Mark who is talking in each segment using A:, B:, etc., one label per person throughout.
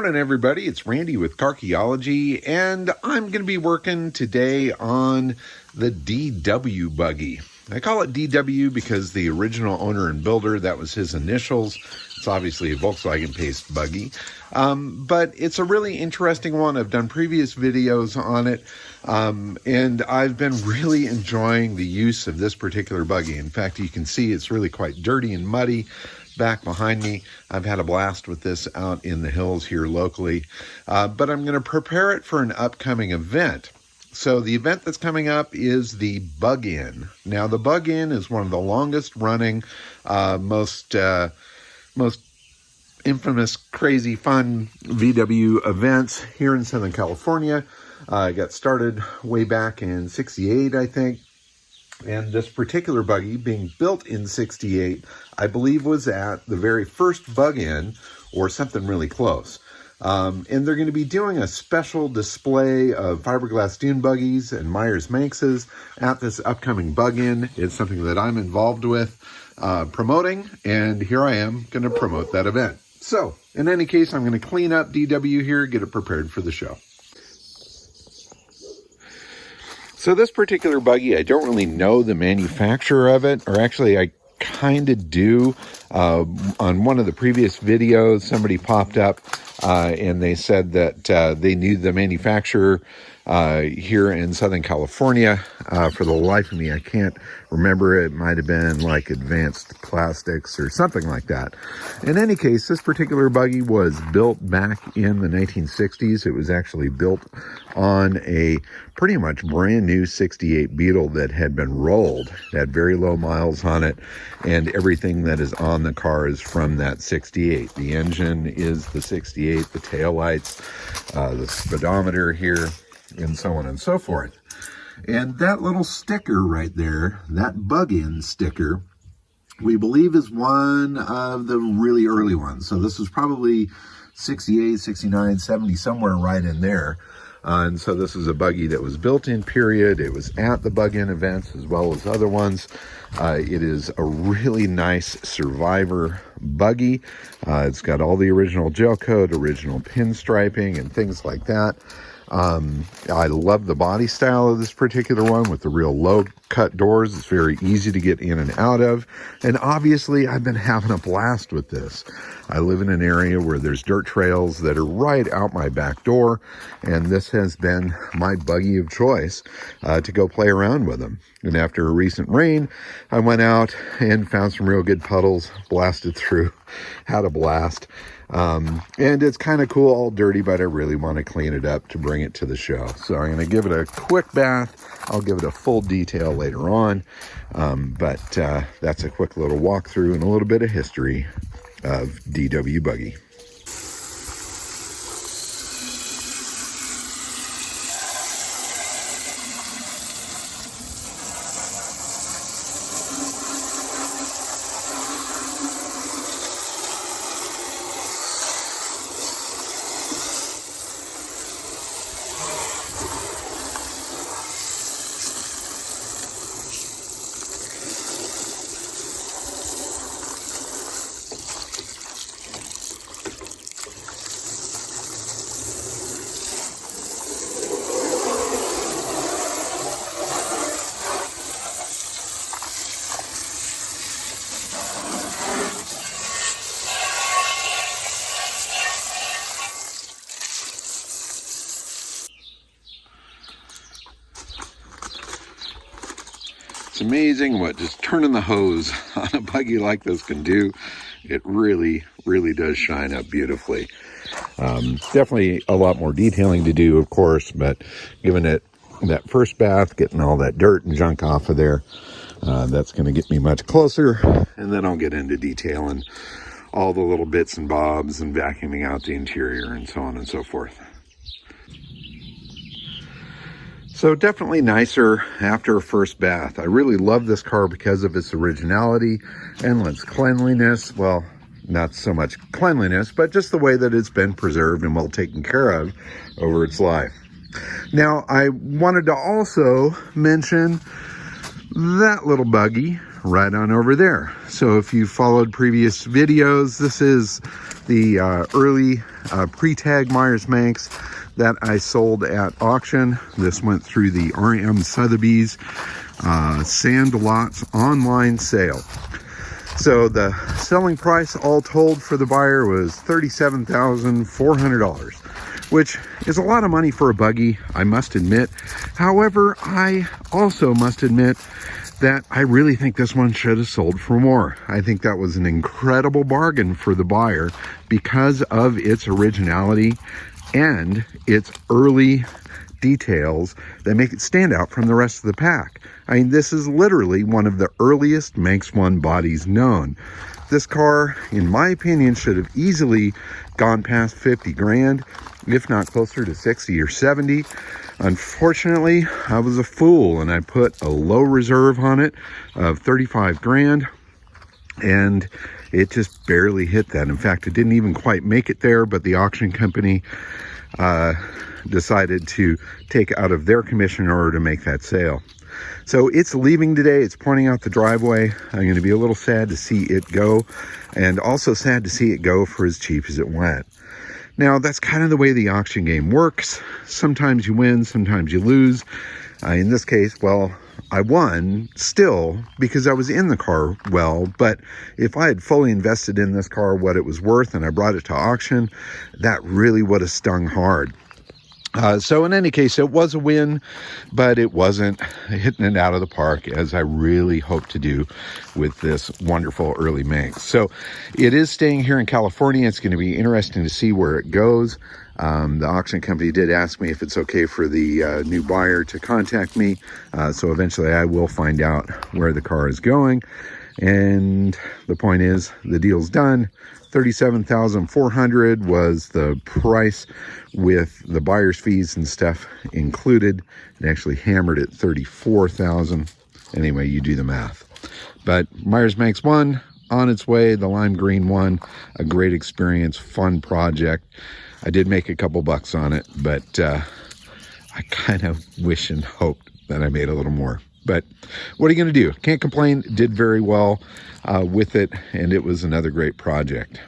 A: morning, everybody. It's Randy with Carchaeology, and I'm going to be working today on the DW buggy. I call it DW because the original owner and builder, that was his initials. It's obviously a Volkswagen-based buggy, but it's a really interesting one. I've done previous videos on it, and I've been really enjoying the use of this particular buggy. In fact, you can see it's really quite dirty and muddy. Back behind me, I've had a blast with this out in the hills here locally, but I'm going to prepare it for an upcoming event. So the event that's coming up is the Bug-In. Now, the Bug-In is one of the longest running, most infamous, crazy, fun VW events here in Southern California. It got started way back in '68, I think. And this particular buggy, being built in '68, I believe was at the very first Bug-In or something really close. And they're going to be doing a special display of fiberglass dune buggies and Manxes at this upcoming Bug-In. It's something that I'm involved with promoting, and here I am going to promote that event. So, in any case, I'm going to clean up DW here, get it prepared for the show. So this particular buggy, I don't really know the manufacturer of it, or actually I kind of do. On one of the previous videos, somebody popped up and they said that they knew the manufacturer here in Southern California. For the life of me, I can't remember. It might have been like Advanced Plastics or something like that. In any case, this particular buggy was built back in the 1960s. It was actually built on a pretty much brand new '68 Beetle that had been rolled. It had very low miles on it, and everything that is on the car is from that '68. The engine is the '68, the taillights, the speedometer here, and so on and so forth. And that little sticker right there, that Bug-In sticker, we believe is one of the really early ones. So this was probably 68, 69, 70, somewhere right in there. And so this is a buggy that was built in period. It was at the Bug-In events as well as other ones. It is a really nice survivor buggy. It's got all the original gel coat, original pinstriping, and things like that. I love the body style of this particular one with the real low cut doors. It's very easy to get in and out of. And obviously I've been having a blast with this. I live in an area where there's dirt trails that are right out my back door. And this has been my buggy of choice to go play around with them. And after a recent rain, I went out and found some real good puddles, blasted through, had a blast. And it's kind of cool, all dirty, but I really want to clean it up to bring it to the show. So I'm going to give it a quick bath. I'll give it a full detail later on. But that's a quick little walkthrough and a little bit of history of DW Buggy. It's amazing what just turning the hose on a buggy like this can do. It really, really does shine up beautifully. Definitely a lot more detailing to do, of course, but giving it that first bath, getting all that dirt and junk off of there, that's going to get me much closer. And then I'll get into detailing all the little bits and bobs and vacuuming out the interior and so on and so forth. So definitely nicer after a first bath. I really love this car because of its originality and its cleanliness. Well, not so much cleanliness, but just the way that it's been preserved and well taken care of over its life. Now, I wanted to also mention that little buggy right on over there. So if you followed previous videos, this is the early pre-tag Myers Manx that I sold at auction. This went through the R.M. Sotheby's Sand Lots online sale. So the selling price all told for the buyer was $37,400, which is a lot of money for a buggy, I must admit. However, I also must admit that I really think this one should have sold for more. I think that was an incredible bargain for the buyer because of its originality and its early details that make it stand out from the rest of the pack. I mean, this is literally one of the earliest Manx 1 bodies known. This car, in my opinion, should have easily gone past 50 grand, if not closer to 60 or 70. Unfortunately, I was a fool and I put a low reserve on it of 35 grand, and it just barely hit that. In fact, it didn't even quite make it there, but the auction company decided to take out of their commission in order to make that sale. So it's leaving today. It's pointing out the driveway. I'm going to be a little sad to see it go, and also sad to see it go for as cheap as it went. Now, that's kind of the way the auction game works. Sometimes you win, sometimes you lose. In this case, well, I won still because I was in the car well, but if I had fully invested in this car what it was worth and I brought it to auction, that really would have stung hard. So in any case, it was a win, but it wasn't hitting it out of the park as I really hope to do with this wonderful early Manx. So it is staying here in California. It's going to be interesting to see where it goes. The auction company did ask me if it's okay for the new buyer to contact me. So eventually I will find out where the car is going. And the point is, the deal's done. $37,400 was the price with the buyer's fees and stuff included. It actually hammered at $34,000. Anyway, you do the math. But Myers Manx 1 on its way, the lime green one, a great experience, fun project. I did make a couple bucks on it, but I kind of wish and hoped that I made a little more. But what are you going to do? Can't complain. Did very well with it, and it was another great project.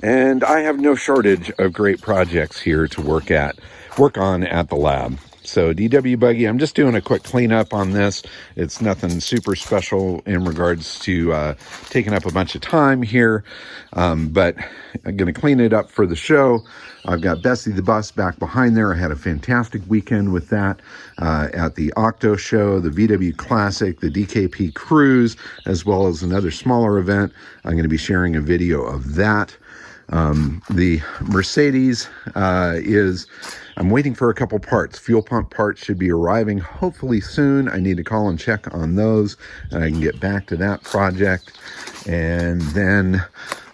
A: And I have no shortage of great projects here to work on at the lab. So DW Buggy, I'm just doing a quick cleanup on this. It's nothing super special in regards to taking up a bunch of time here, but I'm going to clean it up for the show. I've got Bessie the Bus back behind there. I had a fantastic weekend with that at the Octo Show, the VW Classic, the DKP Cruise, as well as another smaller event. I'm going to be sharing a video of that. The Mercedes I'm waiting for a couple parts. Fuel pump parts should be arriving hopefully soon. I need to call and check on those, and I can get back to that project. And then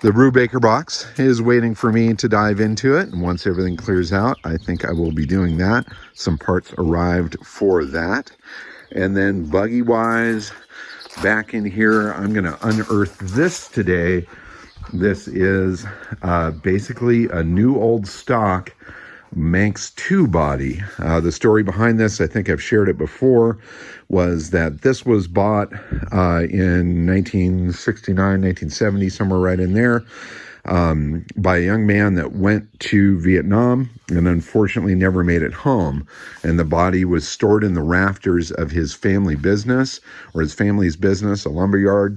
A: the Brubaker box is waiting for me to dive into it. And once everything clears out, I think I will be doing that. Some parts arrived for that. And then buggy-wise, back in here, I'm going to unearth this today. This is basically a new old stock Manx 2 body. The story behind this, I think I've shared it before, was that this was bought in 1969, 1970, somewhere right in there, by a young man that went to Vietnam and unfortunately never made it home. And the body was stored in the rafters of his family business, or his family's business, a lumberyard,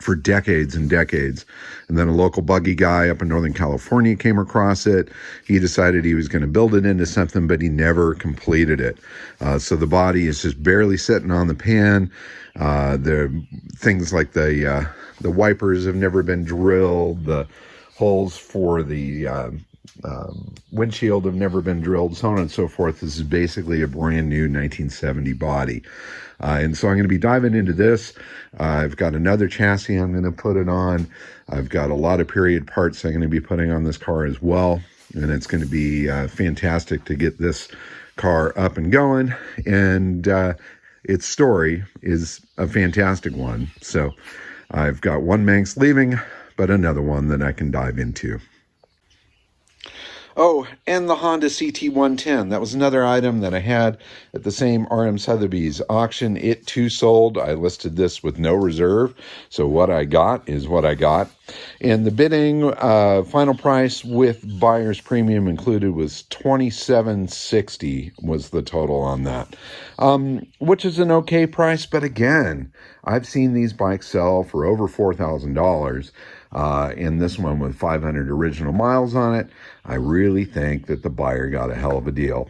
A: for decades and decades. And then a local buggy guy up in Northern California came across it. He decided he was going to build it into something, but he never completed it. So the body is just barely sitting on the pan. The things like the wipers have never been drilled. The holes for the windshield have never been drilled, so on and so forth. This is basically a brand new 1970 body. And so I'm going to be diving into this. I've got another chassis I'm going to put it on. I've got a lot of period parts I'm going to be putting on this car as well. And it's going to be fantastic to get this car up and going. And its story is a fantastic one. So I've got one Manx leaving, but another one that I can dive into. Oh, and the Honda CT110. That was another item that I had at the same RM Sotheby's auction. It too sold. I listed this with no reserve. So what I got is what I got. And the bidding final price with buyer's premium included was $27.60 was the total on that, which is an okay price. But again, I've seen these bikes sell for over $4,000. In this one with 500 original miles on it, I really think that the buyer got a hell of a deal.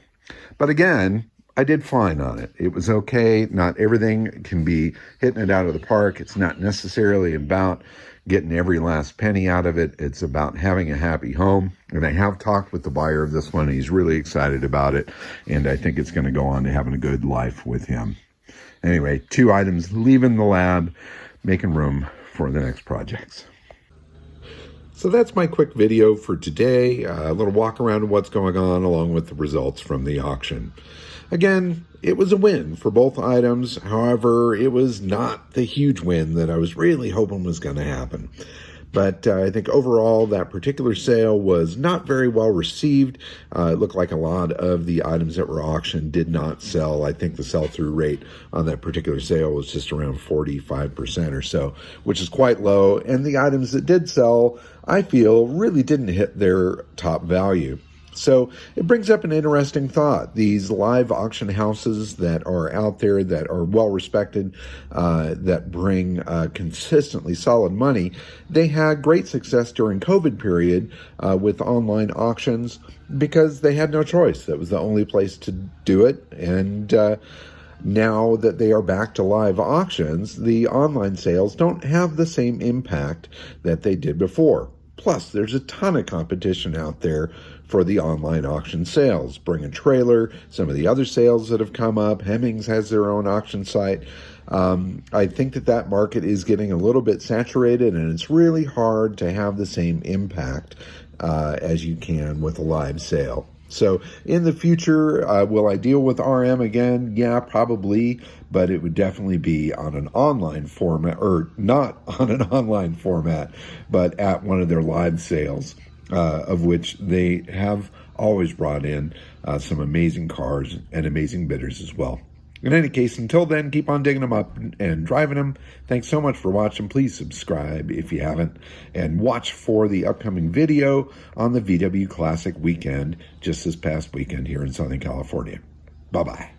A: But again, I did fine on it. It was okay. Not everything can be hitting it out of the park. It's not necessarily about getting every last penny out of it. It's about having a happy home. And I have talked with the buyer of this one. He's really excited about it. And I think it's going to go on to having a good life with him. Anyway, 2 items leaving the lab, making room for the next projects. So that's my quick video for today. A little walk around of what's going on along with the results from the auction. Again, it was a win for both items. However, it was not the huge win that I was really hoping was going to happen. But I think overall that particular sale was not very well received. It looked like a lot of the items that were auctioned did not sell. I think the sell-through rate on that particular sale was just around 45% or so, which is quite low. And the items that did sell, I feel, really didn't hit their top value. So it brings up an interesting thought. These live auction houses that are out there that are well respected, that bring consistently solid money, they had great success during COVID period with online auctions because they had no choice. That was the only place to do it. And now that they are back to live auctions, the online sales don't have the same impact that they did before. Plus, there's a ton of competition out there for the online auction sales. Bring a Trailer, some of the other sales that have come up. Hemmings has their own auction site. I think that market is getting a little bit saturated, and it's really hard to have the same impact as you can with a live sale. So in the future, will I deal with RM again? Yeah, probably, but it would definitely be on an online format, or not on an online format, but at one of their live sales, of which they have always brought in some amazing cars and amazing bidders as well. In any case, until then, keep on digging them up and driving them. Thanks so much for watching. Please subscribe if you haven't. And watch for the upcoming video on the VW Classic weekend, just this past weekend here in Southern California. Bye-bye.